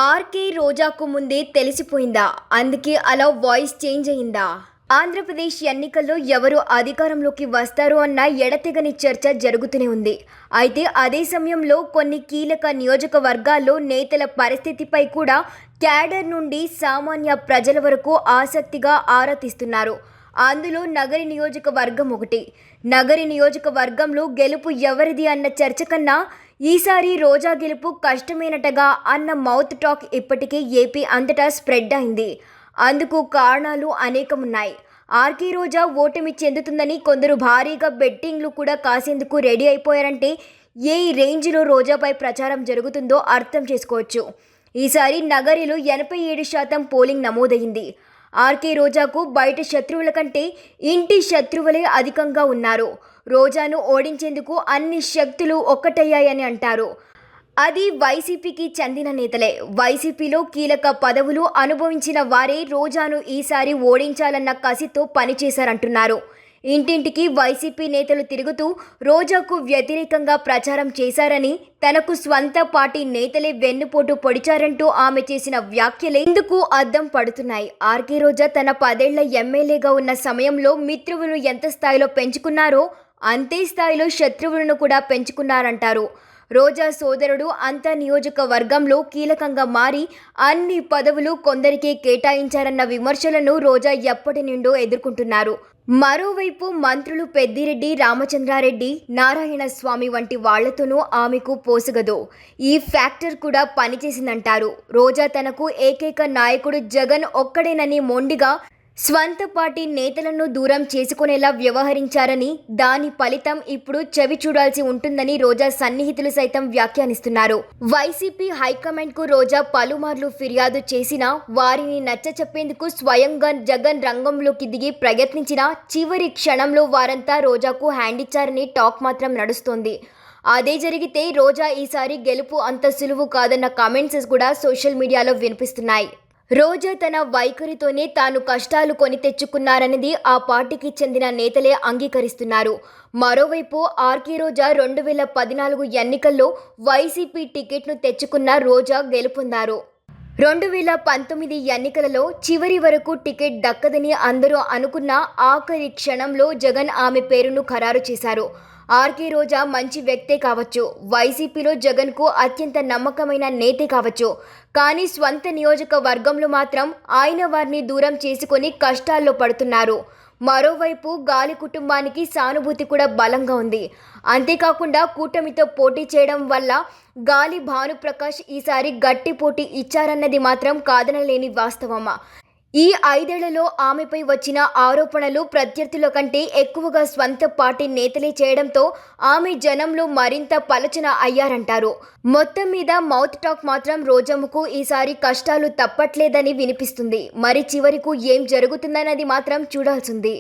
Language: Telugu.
ఆర్కే రోజాకు ముందే తెలిసిపోయిందా? అందుకే అలా వాయిస్ చేంజ్ అయిందా? ఆంధ్రప్రదేశ్ ఎన్నికల్లో ఎవరు అధికారంలోకి వస్తారు అన్న ఎడతెగని చర్చ జరుగుతూనే ఉంది. అయితే అదే సమయంలో కొన్ని కీలక నియోజకవర్గాల్లో నేతల పరిస్థితిపై కూడా క్యాడర్ నుండి సామాన్య ప్రజల వరకు ఆసక్తిగా ఆరా తీస్తున్నారు. అందులో నగరి నియోజకవర్గం ఒకటి. నగరి నియోజకవర్గంలో గెలుపు ఎవరిది అన్న చర్చ కన్నా ఈసారి రోజా గెలుపు కష్టమేనటగా అన్న మౌత్ టాక్ ఇప్పటికే ఏపీ అంతటా స్ప్రెడ్ అయింది. అందుకు కారణాలు అనేకమున్నాయి. ఆర్కే రోజా ఓటమి చెందుతుందని కొందరు భారీగా బెట్టింగ్లు కూడా కాసేందుకు రెడీ అయిపోయారంటే ఏ రేంజ్లో రోజాపై ప్రచారం జరుగుతుందో అర్థం చేసుకోవచ్చు. ఈసారి నగరిలో 87% పోలింగ్ నమోదైంది. ఆర్కే రోజాకు బయట శత్రువుల కంటే ఇంటి శత్రువులే అధికంగా ఉన్నారు. రోజాను ఓడించేందుకు అన్ని శక్తులు ఒక్కటయ్యాయని అంటారు. అది వైసీపీకి చెందిన నేతలే. వైసీపీలో కీలక పదవులు అనుభవించిన వారే రోజాను ఈసారి ఓడించాలన్న కసితో పనిచేశారంటున్నారు. ఇంటింటికి వైసీపీ నేతలు తిరుగుతూ రోజాకు వ్యతిరేకంగా ప్రచారం చేశారని, తనకు స్వంత పార్టీ నేతలే వెన్నుపోటు పొడిచారంటూ ఆమె చేసిన వ్యాఖ్యలే ఇందుకు అద్దం పడుతున్నాయి. ఆర్కే రోజా తన 10 ఏళ్ల ఎమ్మెల్యేగా ఉన్న సమయంలో మిత్రువులను ఎంత స్థాయిలో పెంచుకున్నారో అంతే స్థాయిలో శత్రువులను కూడా పెంచుకున్నారంటారు. రోజా సోదరుడు అంత నియోజకవర్గంలో కీలకంగా మారి అన్ని పదవులు కొందరికే కేటాయించారన్న విమర్శలను రోజా ఎప్పటి నుండో ఎదుర్కొంటున్నారు. మరోవైపు మంత్రులు పెద్దిరెడ్డి రామచంద్రారెడ్డి, నారాయణ స్వామి వంటి వాళ్లతోనూ ఆమెకు పోసగదు. ఈ ఫ్యాక్టర్ కూడా పనిచేసిందంటారు. రోజా తనకు ఏకైక నాయకుడు జగన్ ఒక్కడేనని మొండిగా స్వంత పార్టీ నేతలను దూరం చేసుకునేలా వ్యవహరించారని, దాని ఫలితం ఇప్పుడు చవి చూడాల్సి ఉంటుందని రోజా సన్నిహితులు సైతం వ్యాఖ్యానిస్తున్నారు. వైసీపీ హైకమాండ్కు రోజా పలుమార్లు ఫిర్యాదు చేసినా వారిని నచ్చచెప్పేందుకు స్వయంగా జగన్ రంగంలోకి దిగి ప్రయత్నించినా చివరి క్షణంలో వారంతా రోజాకు హ్యాండ్ ఇచ్చారని టాక్ మాత్రం నడుస్తోంది. అదే జరిగితే రోజా ఈసారి గెలుపు అంత సులువు కాదన్న కామెంట్స్ కూడా సోషల్ మీడియాలో వినిపిస్తున్నాయి. రోజా తన వైఖరితోనే తాను కష్టాలు కొని తెచ్చుకున్నారన్నది ఆ పార్టీకి చెందిన నేతలే అంగీకరిస్తున్నారు. మరోవైపు ఆర్కే రోజా 2014 ఎన్నికల్లో వైసీపీ టికెట్ను తెచ్చుకున్న రోజా గెలుపొందారు. 2019 ఎన్నికలలో చివరి వరకు టికెట్ దక్కదని అందరూ అనుకున్న ఆఖరి క్షణంలో జగన్ ఆమె పేరును ఖరారు చేశారు. ఆర్కే రోజా మంచి వ్యక్తే కావచ్చు, వైసీపీలో జగన్కు అత్యంత నమ్మకమైన నేతే కావచ్చు. కానీ స్వంత నియోజకవర్గంలో మాత్రం ఆయన వారిని దూరం చేసుకొని కష్టాల్లో పడుతున్నారు. మరోవైపు గాలి కుటుంబానికి సానుభూతి కూడా బలంగా ఉంది. అంతేకాకుండా కూటమితో పోటీ చేయడం వల్ల గాలి భానుప్రకాష్ ఈసారి గట్టి పోటీ ఇచ్చారన్నది మాత్రం కాదనలేని వాస్తవమా. ఈ 5 ఏళ్లలో ఆమెపై వచ్చిన ఆరోపణలు ప్రత్యర్థుల కంటే ఎక్కువగా స్వంత పార్టీ నేతలే చేయడంతో ఆమె జనంలో మరింత పలచన అయ్యారంటారు. మొత్తం మీద మౌత్ టాక్ మాత్రం రోజమ్మకు ఈసారి కష్టాలు తప్పట్లేదని వినిపిస్తుంది. మరి చివరకు ఏం జరుగుతుందన్నది మాత్రం చూడాల్సింది.